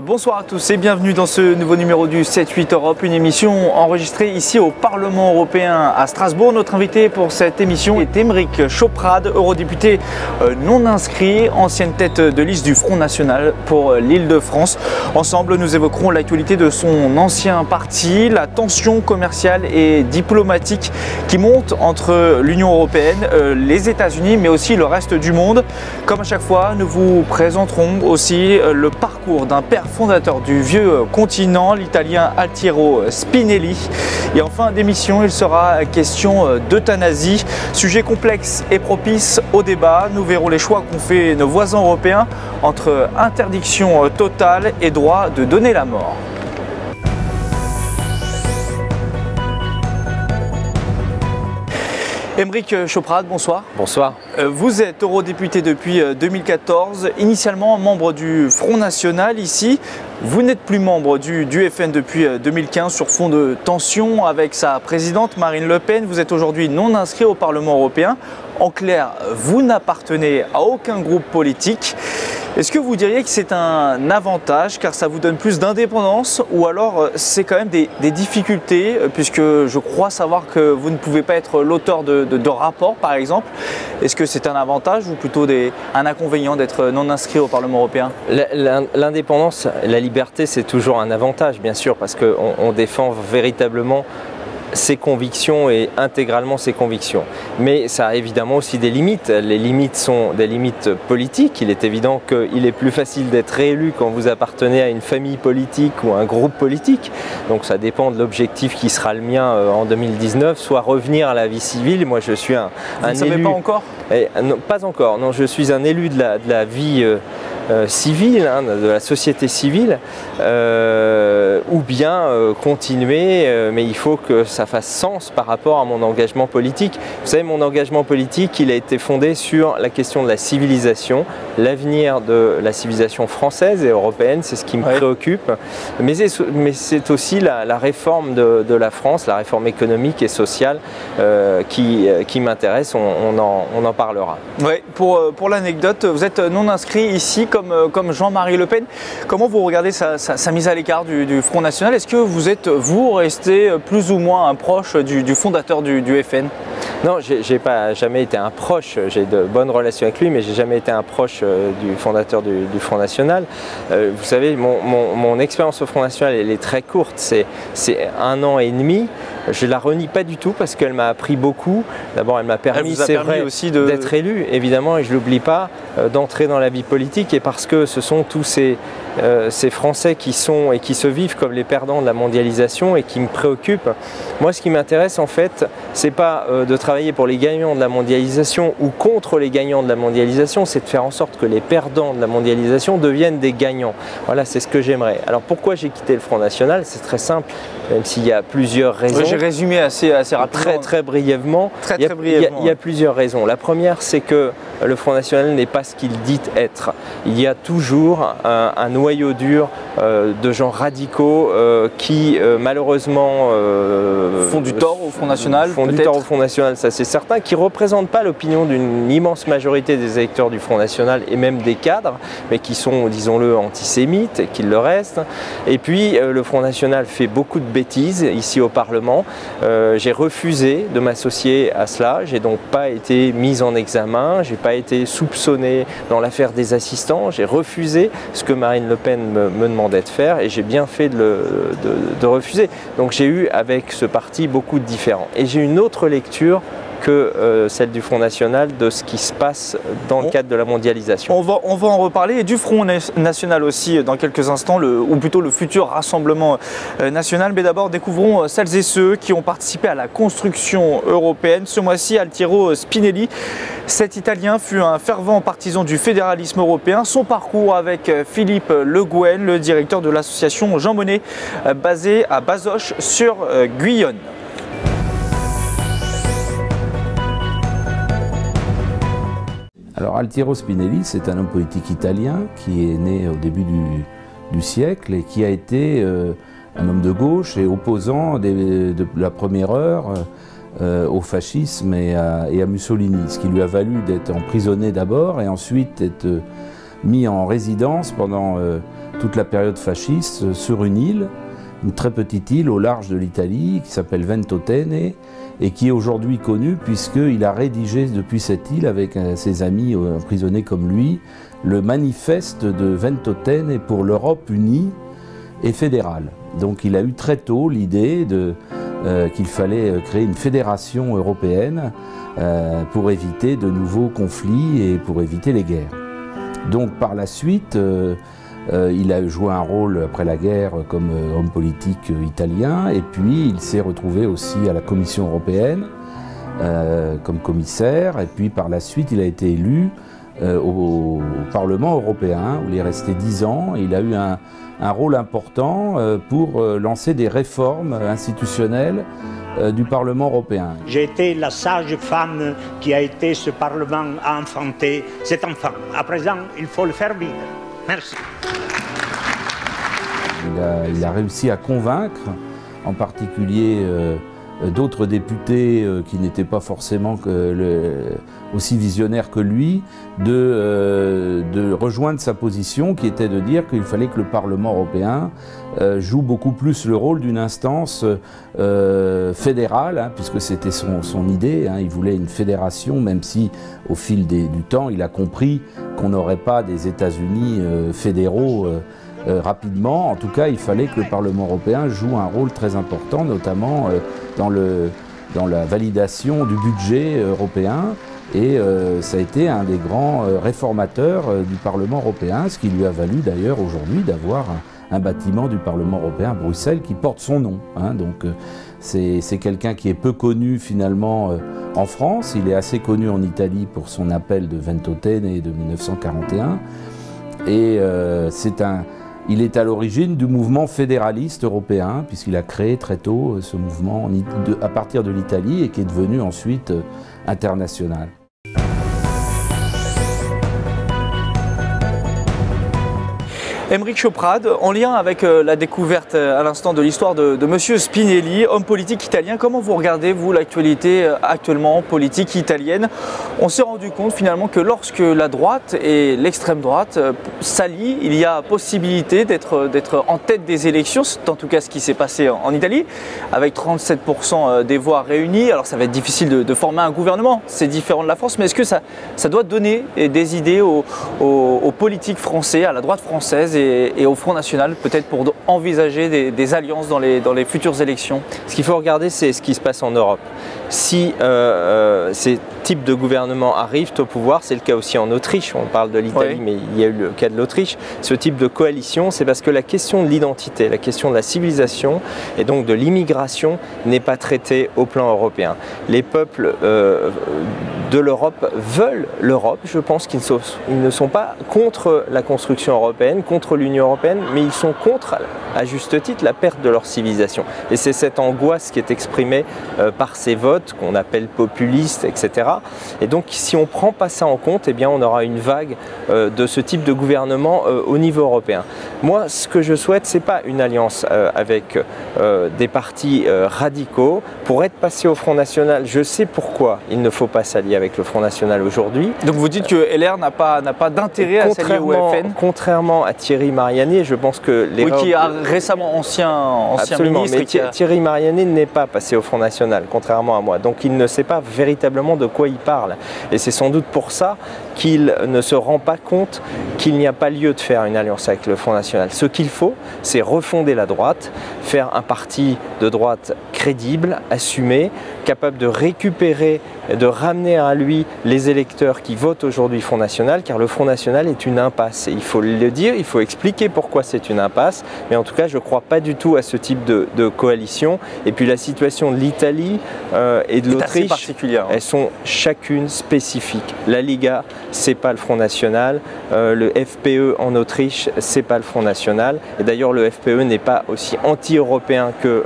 Bonsoir à tous et bienvenue dans ce nouveau numéro du 7-8 Europe, une émission enregistrée ici au Parlement européen à Strasbourg. Notre invité pour cette émission est Aymeric Choprade, eurodéputé non inscrit, ancienne tête de liste du Front National pour l'Île-de-France. Ensemble, nous évoquerons l'actualité de son ancien parti, la tension commerciale et diplomatique qui monte entre l'Union européenne, les États-Unis, mais aussi le reste du monde. Comme à chaque fois, nous vous présenterons aussi le parcours d'un père fondateur du vieux continent, l'italien Altiero Spinelli. Et en fin d'émission, il sera question d'euthanasie, sujet complexe et propice au débat. Nous verrons les choix qu'ont fait nos voisins européens entre interdiction totale et droit de donner la mort. Aymeric Choprade, bonsoir. Bonsoir. Vous êtes eurodéputé depuis 2014, initialement membre du Front National ici. Vous n'êtes plus membre du FN depuis 2015 sur fond de tension avec sa présidente Marine Le Pen. Vous êtes aujourd'hui non inscrit au Parlement européen. En clair, vous n'appartenez à aucun groupe politique. Est-ce que vous diriez que c'est un avantage car ça vous donne plus d'indépendance ou alors c'est quand même des difficultés puisque je crois savoir que vous ne pouvez pas être l'auteur de rapports par exemple. Est-ce que c'est un avantage ou plutôt un inconvénient d'être non inscrit au Parlement européen? L'indépendance, la liberté c'est toujours un avantage bien sûr parce qu'on défend véritablement ses convictions et intégralement ses convictions. Mais ça a évidemment aussi des limites. Les limites sont des limites politiques. Il est évident qu'il est plus facile d'être réélu quand vous appartenez à une famille politique ou à un groupe politique. Donc ça dépend de l'objectif qui sera le mien en 2019, soit revenir à la vie civile. Moi je suis un Vous ne savez pas encore? Non, pas encore. Non, je suis un élu de la vie civile, hein, de la société civile, ou bien continuer, mais il faut que ça fasse sens par rapport à mon engagement politique. Vous savez, mon engagement politique, il a été fondé sur la question de la civilisation, l'avenir de la civilisation française et européenne, c'est ce qui me préoccupe, mais c'est aussi la réforme de la France, la réforme économique et sociale qui m'intéresse, on en parlera. Oui, pour l'anecdote, vous êtes non inscrit ici comme Jean-Marie Le Pen. Comment vous regardez sa mise à l'écart du Front National? Est-ce que vous restez plus ou moins un proche du fondateur du FN? Non, j'ai pas jamais été un proche, j'ai de bonnes relations avec lui, mais j'ai jamais été un proche du fondateur du Front National. Vous savez, mon expérience au Front National, elle est très courte, c'est 1 an et demi. Je la renie pas du tout parce qu'elle m'a appris beaucoup. D'abord, elle m'a permis, c'est vrai, aussi d'être élu, évidemment, et je l'oublie pas, d'entrer dans la vie politique, et parce que ce sont tous ces Français qui sont et qui se vivent comme les perdants de la mondialisation et qui me préoccupent. Moi, ce qui m'intéresse en fait, c'est pas de travailler pour les gagnants de la mondialisation ou contre les gagnants de la mondialisation, c'est de faire en sorte que les perdants de la mondialisation deviennent des gagnants. Voilà, c'est ce que j'aimerais. Alors pourquoi j'ai quitté le Front National? C'est très simple, même s'il y a plusieurs raisons. J'ai résumé assez rapidement. Très brièvement. Il y a plusieurs raisons. La première, c'est que le Front National n'est pas ce qu'il dit être. Il y a toujours un noyau dur de gens radicaux qui malheureusement font du tort au Front National. Font du tort au Front National, ça c'est certain, qui ne représentent pas l'opinion d'une immense majorité des électeurs du Front National et même des cadres, mais qui sont, disons-le, antisémites et qui le restent. Et puis le Front National fait beaucoup de bêtises ici au Parlement. J'ai refusé de m'associer à cela, j'ai donc pas été mis en examen, j'ai pas été soupçonné dans l'affaire des assistants, j'ai refusé ce que Marine Le Pen me demandait de faire et j'ai bien fait de refuser. Donc j'ai eu avec ce parti beaucoup de différends. Et j'ai une autre lecture que celle du Front National de ce qui se passe dans le cadre de la mondialisation. On va en reparler, et du Front National aussi dans quelques instants, ou plutôt le futur Rassemblement National. Mais d'abord, découvrons celles et ceux qui ont participé à la construction européenne. Ce mois-ci, Altiero Spinelli, cet Italien, fut un fervent partisan du fédéralisme européen. Son parcours avec Philippe Le Guen, le directeur de l'association Jean Monnet, basée à Bazoches sur Guyonne. Alors Altiero Spinelli, c'est un homme politique italien qui est né au début du siècle et qui a été un homme de gauche et opposant de la première heure au fascisme et à Mussolini, ce qui lui a valu d'être emprisonné d'abord et ensuite d'être mis en résidence pendant toute la période fasciste sur une île, une très petite île au large de l'Italie qui s'appelle Ventotene et qui est aujourd'hui connue puisqu'il a rédigé depuis cette île avec ses amis emprisonnés comme lui le manifeste de Ventotene pour l'Europe unie et fédérale. Donc il a eu très tôt l'idée qu'il fallait créer une fédération européenne pour éviter de nouveaux conflits et pour éviter les guerres. Donc par la suite, il a joué un rôle après la guerre comme homme politique italien et puis il s'est retrouvé aussi à la Commission européenne comme commissaire et puis par la suite il a été élu au Parlement européen où il est resté 10 ans. Il a eu un rôle important pour lancer des réformes institutionnelles du Parlement européen. J'ai été la sage femme qui a été ce Parlement à enfanter cet enfant. À présent, il faut le faire vivre. Merci. Il a réussi à convaincre, en particulier d'autres députés qui n'étaient pas forcément aussi visionnaires que lui, de rejoindre sa position qui était de dire qu'il fallait que le Parlement européen joue beaucoup plus le rôle d'une instance fédérale, puisque c'était son idée. Il voulait une fédération, même si au fil du temps il a compris qu'on n'aurait pas des États-Unis fédéraux rapidement. En tout cas, il fallait que le Parlement européen joue un rôle très important, notamment dans la validation du budget européen. Et ça a été un des grands réformateurs du Parlement européen, ce qui lui a valu d'ailleurs aujourd'hui d'avoir un bâtiment du Parlement européen à Bruxelles qui porte son nom. Donc c'est quelqu'un qui est peu connu finalement en France. Il est assez connu en Italie pour son appel de Ventotene de 1941. Et il est à l'origine du mouvement fédéraliste européen, puisqu'il a créé très tôt ce mouvement à partir de l'Italie et qui est devenu ensuite international. Aymeric Choprade, en lien avec la découverte à l'instant de l'histoire de Monsieur Spinelli, homme politique italien, comment vous regardez, vous, l'actualité actuellement politique italienne? On s'est rendu compte finalement que lorsque la droite et l'extrême droite s'allient, il y a possibilité d'être en tête des élections. C'est en tout cas ce qui s'est passé en Italie, avec 37% des voix réunies. Alors ça va être difficile de former un gouvernement, c'est différent de la France, mais est-ce que ça doit donner des idées aux politiques français, à la droite française et au Front National, peut-être pour envisager des alliances dans les futures élections? Ce qu'il faut regarder, c'est ce qui se passe en Europe. Si ces types de gouvernements arrivent au pouvoir, c'est le cas aussi en Autriche, on parle de l'Italie, mais il y a eu le cas de l'Autriche, ce type de coalition, c'est parce que la question de l'identité, la question de la civilisation et donc de l'immigration n'est pas traitée au plan européen. Les peuples de l'Europe veulent l'Europe, je pense qu'ils ne sont pas contre la construction européenne, contre l'Union européenne, mais ils sont contre, à juste titre, la perte de leur civilisation. Et c'est cette angoisse qui est exprimée par ces votes qu'on appelle populistes, etc. Et donc si on ne prend pas ça en compte, eh bien, on aura une vague de ce type de gouvernement au niveau européen. Moi, ce que je souhaite, ce n'est pas une alliance avec des partis radicaux. Pour être passé au Front National, je sais pourquoi il ne faut pas s'allier avec le Front National aujourd'hui. Donc vous dites que LR n'a pas d'intérêt à s'allier au FN? Contrairement à Thierry Mariani, je pense que les... Oui, qui est récemment ancien ministre. Mais Thierry Mariani n'est pas passé au Front National, contrairement à moi. Donc il ne sait pas véritablement de quoi il parle. Et c'est sans doute pour ça qu'il ne se rend pas compte qu'il n'y a pas lieu de faire une alliance avec le Front National. Ce qu'il faut, c'est refonder la droite, faire un parti de droite crédible, assumé, capable de récupérer, de ramener à lui les électeurs qui votent aujourd'hui Front National, car le Front National est une impasse. Et il faut le dire, il faut expliquer pourquoi c'est une impasse, mais en tout cas je ne crois pas du tout à ce type de coalition. Et puis la situation de l'Italie et de l'Autriche, elles sont chacune spécifiques. La Liga, c'est pas le Front National, le FPE en Autriche, c'est pas le Front National, et d'ailleurs le FPE n'est pas aussi anti-européen que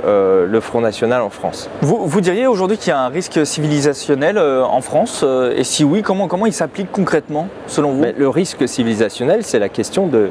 le Front National nationale en France. Vous diriez aujourd'hui qu'il y a un risque civilisationnel en France et si oui, comment il s'applique concrètement selon vous? Le risque civilisationnel, c'est la question de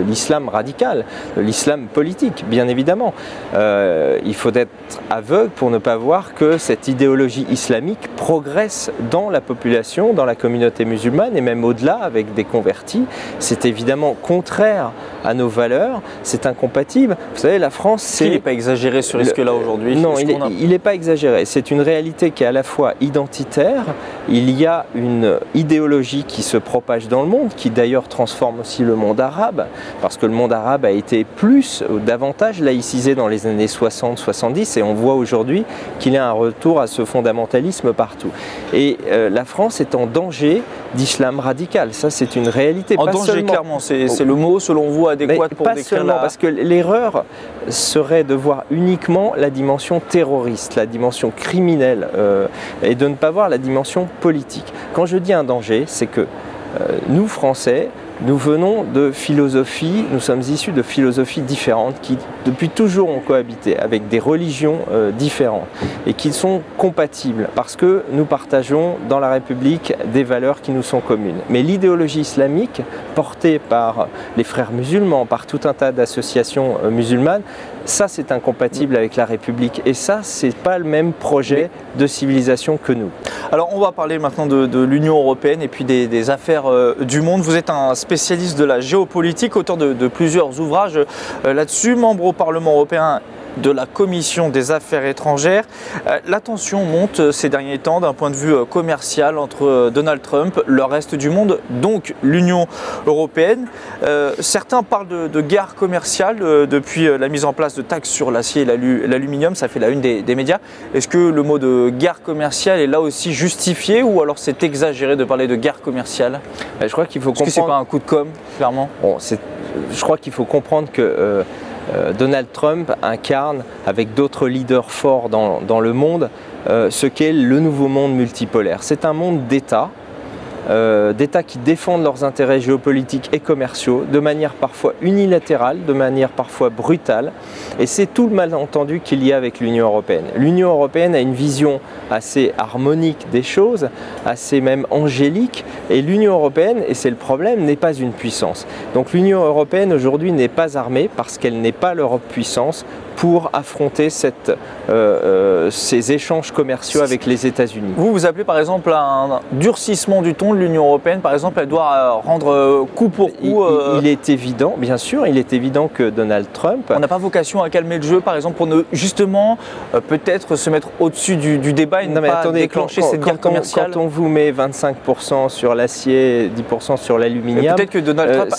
l'islam radical, de l'islam politique, bien évidemment. Il faut être aveugle pour ne pas voir que cette idéologie islamique progresse dans la population, dans la communauté musulmane et même au-delà avec des convertis. C'est évidemment contraire à nos valeurs, c'est incompatible. Vous savez, la France, c'est... Il n'est pas exagéré ce risque-là aujourd'hui? Non, il n'est pas exagéré. C'est une réalité qui est à la fois identitaire, il y a une idéologie qui se propage dans le monde, qui d'ailleurs transforme aussi le monde arabe, parce que le monde arabe a été davantage laïcisé dans les années 60-70, et on voit aujourd'hui qu'il y a un retour à ce fondamentalisme partout. Et la France est en danger d'islam radical, ça c'est une réalité. En danger, clairement, c'est le mot selon vous adéquat pour décrire la... Parce que l'erreur serait de voir uniquement la dimension terroriste, la dimension criminelle, et de ne pas voir la dimension politique. Quand je dis un danger, c'est que nous, Français, nous venons de philosophies, nous sommes issus de philosophies différentes qui depuis toujours ont cohabité avec des religions différentes et qui sont compatibles parce que nous partageons dans la République des valeurs qui nous sont communes. Mais l'idéologie islamique portée par les frères musulmans, par tout un tas d'associations musulmanes, ça c'est incompatible avec la République et ça c'est pas le même projet de civilisation que nous. Alors on va parler maintenant de l'Union européenne et puis des affaires du monde. Vous êtes un spécialiste de la géopolitique, auteur de plusieurs ouvrages là-dessus, membre au Parlement européen de la Commission des affaires étrangères. La tension monte ces derniers temps d'un point de vue commercial entre Donald Trump, le reste du monde, donc l'Union européenne. Certains parlent de guerre commerciale depuis la mise en place de taxes sur l'acier et l'aluminium, ça fait la une des médias. Est-ce que le mot de guerre commerciale est là aussi justifié ou alors c'est exagéré de parler de guerre commerciale? Je crois qu'il faut comprendre... Est-ce que c'est pas un coup de com', clairement? Bon, je crois qu'il faut comprendre que Donald Trump incarne, avec d'autres leaders forts dans le monde, ce qu'est le nouveau monde multipolaire. C'est un monde d'États, d'États qui défendent leurs intérêts géopolitiques et commerciaux de manière parfois unilatérale, de manière parfois brutale. Et c'est tout le malentendu qu'il y a avec l'Union européenne. L'Union européenne a une vision assez harmonique des choses, assez même angélique. Et l'Union européenne, et c'est le problème, n'est pas une puissance. Donc l'Union européenne aujourd'hui n'est pas armée parce qu'elle n'est pas l'Europe puissance pour affronter ces échanges commerciaux avec les États-Unis. Vous appelez par exemple un durcissement du ton de l'Union européenne, par exemple, elle doit rendre coup pour coup... Il est évident, bien sûr, il est évident que Donald Trump... On n'a pas vocation à calmer le jeu, par exemple, pour ne justement peut-être se mettre au-dessus du débat et ne pas déclencher cette guerre commerciale. Quand on vous met 25% sur l'acier, 10% sur l'aluminium... Peut-être que Donald Trump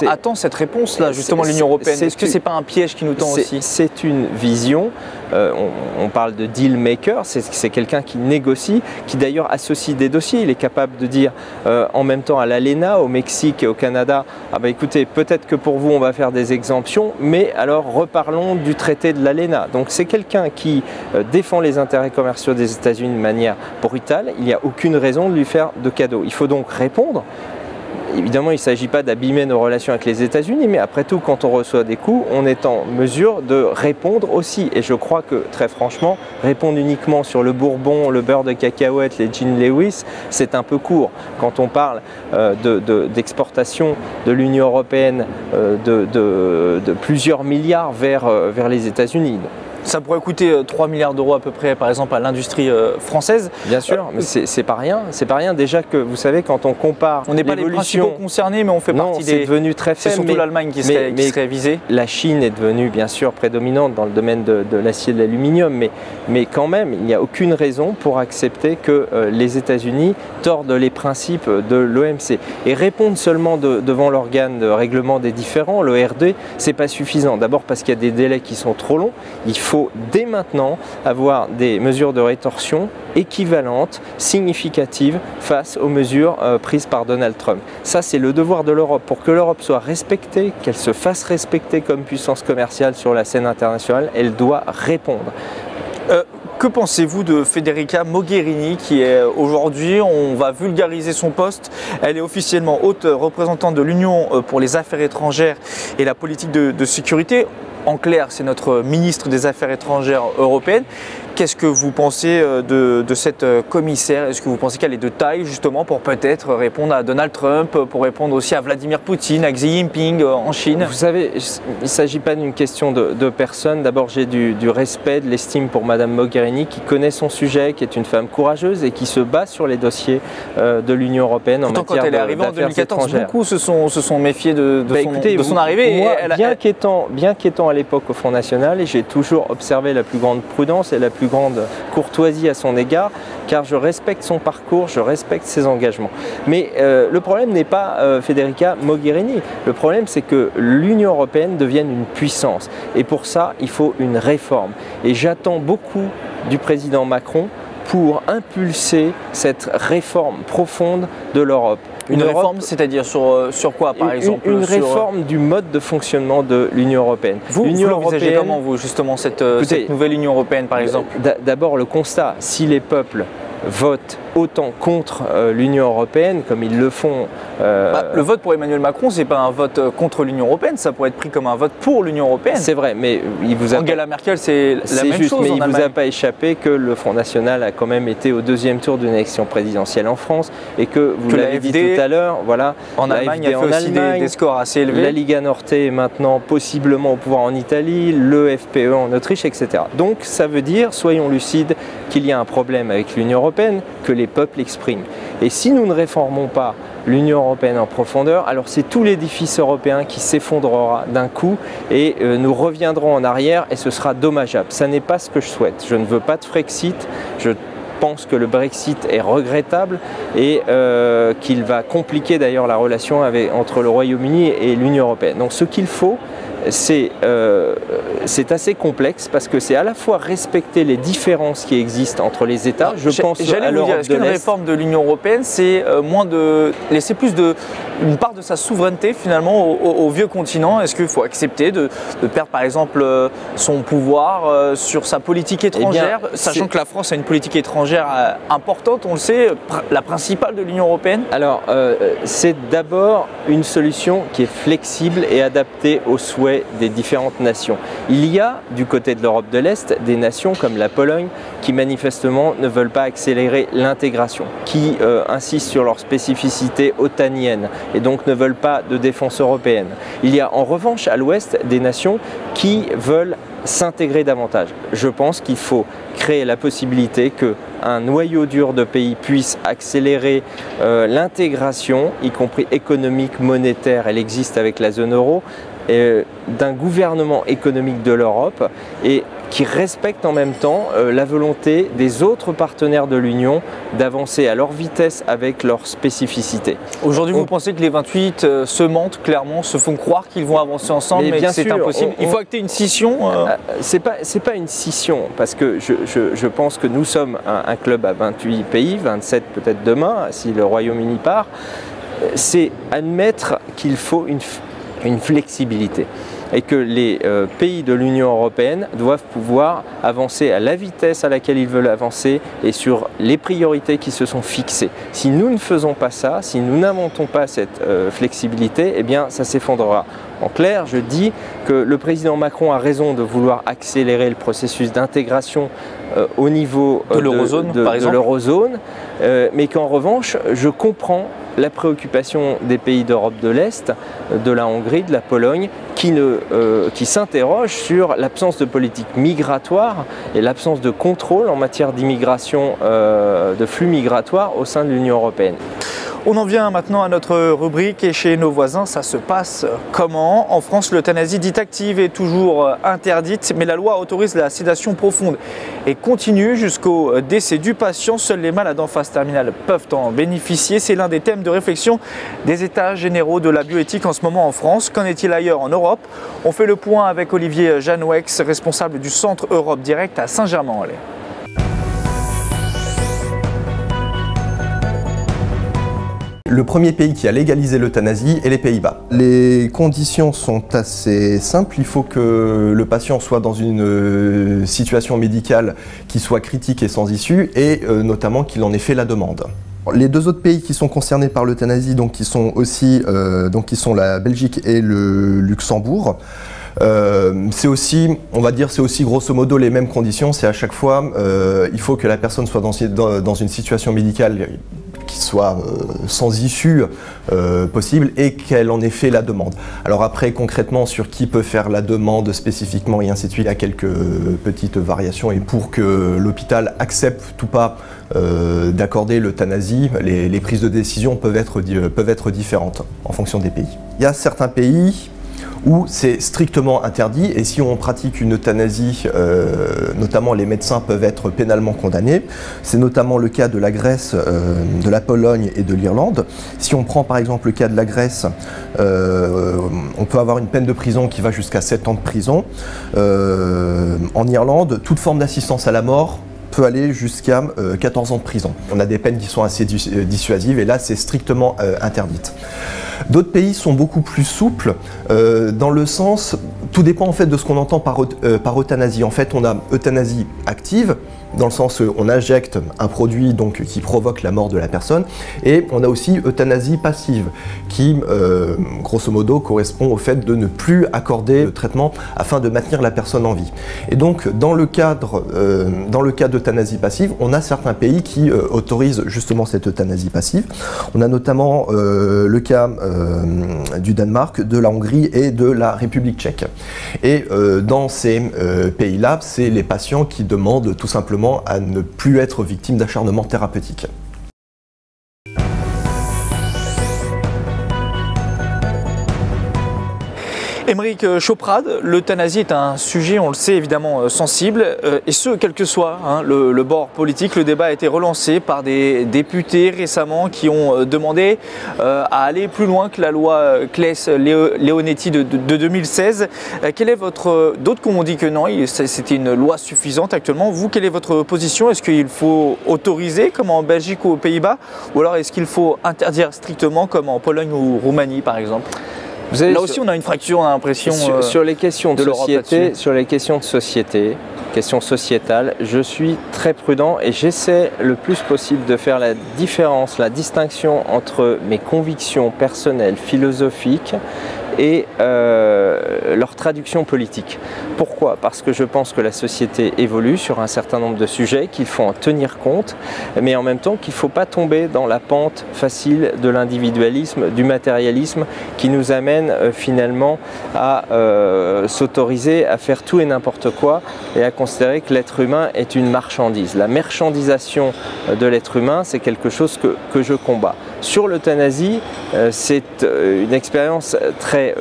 attend cette réponse-là, justement, l'Union européenne. Est-ce que ce n'est pas un piège qui nous tend aussi? C'est une vision, on parle de deal maker, c'est quelqu'un qui négocie, qui d'ailleurs associe des dossiers. Il est capable de dire en même temps à l'ALENA, au Mexique et au Canada, ah bah écoutez, peut-être que pour vous on va faire des exemptions, mais alors reparlons du traité de l'ALENA. Donc c'est quelqu'un qui défend les intérêts commerciaux des États-Unis de manière brutale, il n'y a aucune raison de lui faire de cadeau. Il faut donc répondre. Évidemment, il ne s'agit pas d'abîmer nos relations avec les États-Unis, mais après tout, quand on reçoit des coups, on est en mesure de répondre aussi. Et je crois que, très franchement, répondre uniquement sur le bourbon, le beurre de cacahuète, les jeans Lewis, c'est un peu court. Quand on parle d'exportation de l'Union européenne de plusieurs milliards vers les États-Unis. Ça pourrait coûter 3 milliards d'euros à peu près, par exemple, à l'industrie française. Bien sûr, mais c'est pas rien. C'est pas rien. Déjà que, vous savez, quand on compare... On n'est pas les principaux concernés, mais on fait partie des... c'est devenu très faible. C'est surtout l'Allemagne qui serait visée. La Chine est devenue, bien sûr, prédominante dans le domaine de l'acier et de l'aluminium, mais quand même, il n'y a aucune raison pour accepter que les États-Unis tordent les principes de l'OMC. Et répondre seulement devant l'organe de règlement des différends, l'ORD, c'est pas suffisant. D'abord parce qu'il y a des délais qui sont trop longs. Il faut dès maintenant avoir des mesures de rétorsion équivalentes, significatives face aux mesures prises par Donald Trump. Ça, c'est le devoir de l'Europe. Pour que l'Europe soit respectée, qu'elle se fasse respecter comme puissance commerciale sur la scène internationale, elle doit répondre. Que pensez-vous de Federica Mogherini qui est aujourd'hui, on va vulgariser son poste, elle est officiellement haute représentante de l'Union pour les affaires étrangères et la politique de sécurité. en clair, c'est notre ministre des Affaires étrangères européenne. Qu'est-ce que vous pensez de cette commissaire? Est-ce que vous pensez qu'elle est de taille justement pour peut-être répondre à Donald Trump, pour répondre aussi à Vladimir Poutine, à Xi Jinping en Chine? Vous savez, il ne s'agit pas d'une question de personne. D'abord, j'ai du respect, de l'estime pour Madame Mogherini, qui connaît son sujet, qui est une femme courageuse et qui se bat sur les dossiers de l'Union européenne en matière d'affaires étrangères. Quand elle est arrivée en 2014, beaucoup se sont méfiés de son arrivée. Moi, bien qu'étant à l'époque au Front National, j'ai toujours observé la plus grande prudence et la plus grande courtoisie à son égard, car je respecte son parcours, je respecte ses engagements. Mais le problème n'est pas Federica Mogherini. Le problème, c'est que l'Union européenne devienne une puissance. Et pour ça, il faut une réforme. Et j'attends beaucoup du président Macron pour impulser cette réforme profonde de l'Europe. Une réforme, c'est-à-dire sur quoi, par exemple? Une réforme du mode de fonctionnement de l'Union européenne. Vous l'envisagez comment, vous, justement, cette nouvelle Union européenne, par exemple? D'abord, le constat, si les peuples votent autant contre l'Union européenne, comme ils le font. Le vote pour Emmanuel Macron, c'est pas un vote contre l'Union européenne, ça pourrait être pris comme un vote pour l'Union européenne. C'est vrai, mais Angela Merkel, c'est la même chose. Mais il ne vous a pas échappé que le Front National a quand même été au deuxième tour d'une élection présidentielle en France et que vous l'avez dit tout à l'heure, voilà, en Allemagne, il y a fait aussi des scores assez élevés. La Liga Norte est maintenant possiblement au pouvoir en Italie, le FPE en Autriche, etc. Donc ça veut dire, soyons lucides, qu'il y a un problème avec l'Union européenne que les peuples expriment. Et si nous ne réformons pas l'Union européenne en profondeur, alors c'est tout l'édifice européen qui s'effondrera d'un coup et nous reviendrons en arrière et ce sera dommageable. Ça n'est pas ce que je souhaite. Je ne veux pas de Frexit. Je pense que le Brexit est regrettable et qu'il va compliquer d'ailleurs la relation entre le Royaume-Uni et l'Union européenne. Donc ce qu'il faut, c'est assez complexe parce que c'est à la fois respecter les différences qui existent entre les États. Je pense à l'Europe de l'Est. Est-ce qu'une réforme de l'Union européenne, c'est laisser plus une part de sa souveraineté finalement au vieux continent? Est-ce qu'il faut accepter de perdre par exemple son pouvoir sur sa politique étrangère, sachant que la France a une politique étrangère importante, on le sait, la principale de l'Union européenne? Alors c'est d'abord une solution qui est flexible et adaptée aux souhaits des différentes nations. Il y a du côté de l'Europe de l'Est des nations comme la Pologne qui manifestement ne veulent pas accélérer l'intégration, qui insistent sur leur spécificité otanienne et donc ne veulent pas de défense européenne. Il y a en revanche à l'Ouest des nations qui veulent s'intégrer davantage. Je pense qu'il faut créer la possibilité qu'un noyau dur de pays puisse accélérer l'intégration, y compris économique, monétaire, elle existe avec la zone euro, d'un gouvernement économique de l'Europe et qui respecte en même temps la volonté des autres partenaires de l'Union d'avancer à leur vitesse avec leurs spécificités. Aujourd'hui, vous pensez que les 28 se mentent clairement, se font croire qu'ils vont avancer ensemble, mais que c'est impossible? Il faut acter une scission C'est pas une scission, parce que je pense que nous sommes un club à 28 pays, 27 peut-être demain, si le Royaume-Uni part. C'est admettre qu'il faut une flexibilité et que les pays de l'Union européenne doivent pouvoir avancer à la vitesse à laquelle ils veulent avancer et sur les priorités qui se sont fixées. Si nous ne faisons pas ça, si nous n'inventons pas cette flexibilité, eh bien ça s'effondrera. En clair, je dis que le président Macron a raison de vouloir accélérer le processus d'intégration au niveau de l'eurozone, mais qu'en revanche, je comprends la préoccupation des pays d'Europe de l'Est, de la Hongrie, de la Pologne, qui s'interrogent sur l'absence de politique migratoire et l'absence de contrôle en matière d'immigration, de flux migratoires au sein de l'Union européenne. On en vient maintenant à notre rubrique et chez nos voisins, ça se passe comment? En France, l'euthanasie dite active est toujours interdite, mais la loi autorise la sédation profonde et continue jusqu'au décès du patient. Seuls les malades en phase terminale peuvent en bénéficier. C'est l'un des thèmes de réflexion des états généraux de la bioéthique en ce moment en France. Qu'en est-il ailleurs en Europe? On fait le point avec Olivier Janouex, responsable du Centre Europe Direct à Saint-Germain-en-Laye. Le premier pays qui a légalisé l'euthanasie est les Pays-Bas. Les conditions sont assez simples. Il faut que le patient soit dans une situation médicale qui soit critique et sans issue, et notamment qu'il en ait fait la demande. Les deux autres pays qui sont concernés par l'euthanasie, qui sont la Belgique et le Luxembourg, C'est aussi, on va dire, c'est aussi grosso modo les mêmes conditions. C'est à chaque fois, il faut que la personne soit dans une situation médicale qui soit sans issue possible et qu'elle en ait fait la demande. Alors après, concrètement, sur qui peut faire la demande spécifiquement et ainsi de suite, il y a quelques petites variations, et pour que l'hôpital accepte ou pas d'accorder l'euthanasie, les prises de décision peuvent être différentes en fonction des pays. Il y a certains pays où c'est strictement interdit, et si on pratique une euthanasie, notamment les médecins peuvent être pénalement condamnés. C'est notamment le cas de la Grèce, de la Pologne et de l'Irlande. Si on prend par exemple le cas de la Grèce, on peut avoir une peine de prison qui va jusqu'à 7 ans de prison. En Irlande, toute forme d'assistance à la mort peut aller jusqu'à 14 ans de prison. On a des peines qui sont assez dissuasives, et là c'est strictement interdite. D'autres pays sont beaucoup plus souples, dans le sens, tout dépend en fait de ce qu'on entend par euthanasie. En fait, on a euthanasie active, dans le sens où on injecte un produit donc, qui provoque la mort de la personne, et on a aussi euthanasie passive, qui grosso modo correspond au fait de ne plus accorder le traitement afin de maintenir la personne en vie. Et donc dans le cas d'euthanasie passive, on a certains pays qui autorisent justement cette euthanasie passive. On a notamment le cas du Danemark, de la Hongrie et de la République tchèque. Et dans ces pays-là, c'est les patients qui demandent tout simplement à ne plus être victimes d'acharnement thérapeutique. Aymeric Choprade, l'euthanasie est un sujet, on le sait, évidemment sensible, et ce, quel que soit le bord politique. Le débat a été relancé par des députés récemment qui ont demandé à aller plus loin que la loi Claes-Leonetti de 2016. D'autres ont dit que non, c'était une loi suffisante actuellement. Vous, quelle est votre position? Est-ce qu'il faut autoriser comme en Belgique ou aux Pays-Bas, ou alors est-ce qu'il faut interdire strictement comme en Pologne ou Roumanie par exemple? Là aussi, on a une fracture, on a l'impression sur les questions de société, questions sociétales, je suis très prudent et j'essaie le plus possible de faire la différence, la distinction entre mes convictions personnelles, philosophiques et leur traduction politique. Pourquoi? Parce que je pense que la société évolue sur un certain nombre de sujets, qu'il faut en tenir compte, mais en même temps qu'il ne faut pas tomber dans la pente facile de l'individualisme, du matérialisme, qui nous amène finalement à s'autoriser à faire tout et n'importe quoi et à considérer que l'être humain est une marchandise. La marchandisation de l'être humain, c'est quelque chose que je combats. Sur l'euthanasie, c'est une expérience très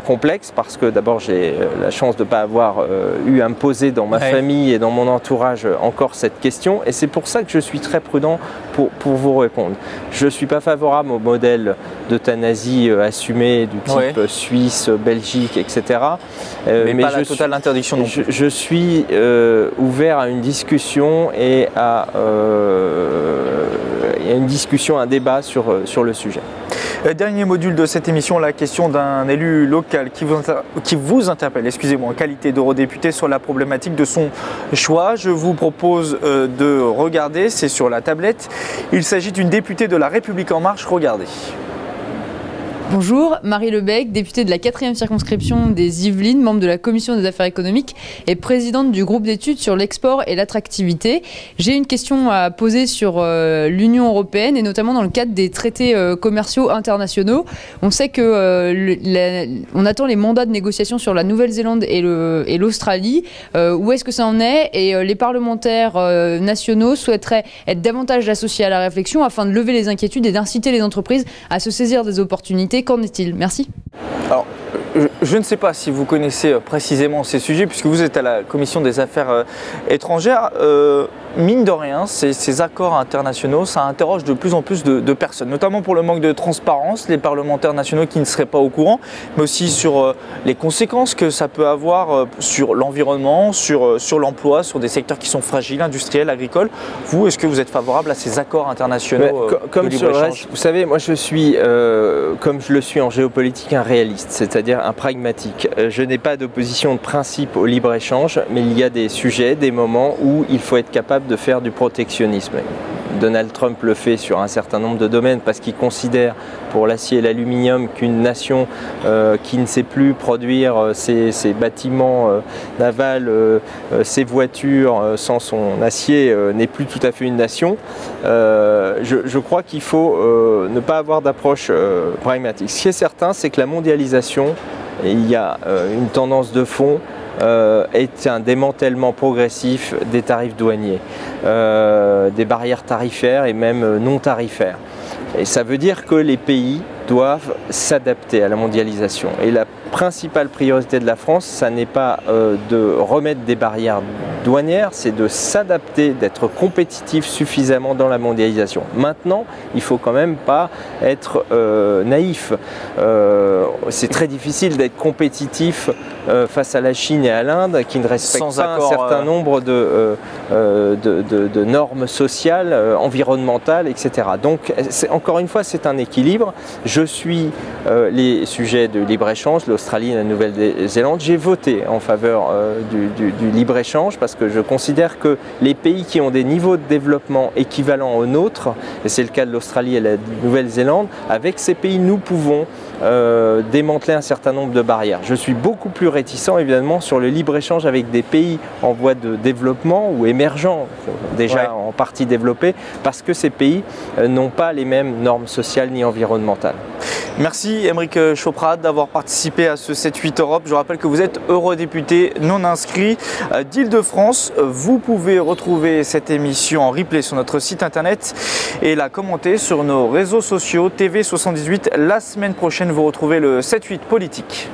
complexe, parce que d'abord j'ai la chance de ne pas avoir eu à me poser dans ma famille et dans mon entourage encore cette question, et c'est pour ça que je suis très prudent pour vous répondre. Je ne suis pas favorable au modèle d'euthanasie assumé du type Suisse, Belgique, etc. Mais pas la totale interdiction non plus. Je suis ouvert à une discussion et à une discussion, un débat sur le sujet. Dernier module de cette émission, la question d'un élu local qui vous interpelle, excusez-moi, en qualité d'eurodéputé sur la problématique de son choix. Je vous propose de regarder, c'est sur la tablette. Il s'agit d'une députée de La République En Marche, regardez. Bonjour, Marie Lebec, députée de la 4e circonscription des Yvelines, membre de la Commission des affaires économiques et présidente du groupe d'études sur l'export et l'attractivité. J'ai une question à poser sur l'Union européenne et notamment dans le cadre des traités commerciaux internationaux. On sait que on attend les mandats de négociation sur la Nouvelle-Zélande et l'Australie. Où est-ce que ça en est? Et les parlementaires nationaux souhaiteraient être davantage associés à la réflexion afin de lever les inquiétudes et d'inciter les entreprises à se saisir des opportunités. Qu'en est-il? Merci. Alors, je ne sais pas si vous connaissez précisément ces sujets, puisque vous êtes à la Commission des affaires étrangères. Mine de rien, ces accords internationaux, ça interroge de plus en plus de personnes, notamment pour le manque de transparence, les parlementaires nationaux qui ne seraient pas au courant, mais aussi sur les conséquences que ça peut avoir sur l'environnement, sur l'emploi, sur des secteurs qui sont fragiles, industriels, agricoles. Vous, est-ce que vous êtes favorable à ces accords internationaux comme sur le reste, vous savez, moi je suis, comme je le suis en géopolitique, un réaliste, c'est-à-dire un pragmatique. Je n'ai pas d'opposition de principe au libre-échange, mais il y a des sujets, des moments où il faut être capable de faire du protectionnisme. Donald Trump le fait sur un certain nombre de domaines parce qu'il considère pour l'acier et l'aluminium qu'une nation qui ne sait plus produire ses bâtiments navals, ses voitures sans son acier n'est plus tout à fait une nation. Je crois qu'il faut ne pas avoir d'approche pragmatique. Ce qui est certain, c'est que la mondialisation, il y a une tendance de fond, est un démantèlement progressif des tarifs douaniers, des barrières tarifaires et même non tarifaires. Et ça veut dire que les pays doivent s'adapter à la mondialisation. Et la principale priorité de la France, ça n'est pas de remettre des barrières douanières, c'est de s'adapter, d'être compétitif suffisamment dans la mondialisation. Maintenant, il ne faut quand même pas être naïf. C'est très difficile d'être compétitif face à la Chine et à l'Inde qui ne respectent pas un certain nombre de normes sociales, environnementales, etc. Donc, encore une fois, c'est un équilibre. Je suis les sujets de libre-échange, l'Australie et la Nouvelle-Zélande. J'ai voté en faveur du libre-échange parce que je considère que les pays qui ont des niveaux de développement équivalents aux nôtres, et c'est le cas de l'Australie et de la Nouvelle-Zélande, avec ces pays, nous pouvons démanteler un certain nombre de barrières. Je suis beaucoup plus réticent évidemment sur le libre-échange avec des pays en voie de développement ou émergents, déjà en partie développés, parce que ces pays n'ont pas les mêmes normes sociales ni environnementales. Merci Aymeric Choprade d'avoir participé à ce 7-8 Europe. Je rappelle que vous êtes eurodéputé non inscrit d'Île-de-France. Vous pouvez retrouver cette émission en replay sur notre site internet et la commenter sur nos réseaux sociaux TV78. La semaine prochaine, vous retrouvez le 7-8 politique.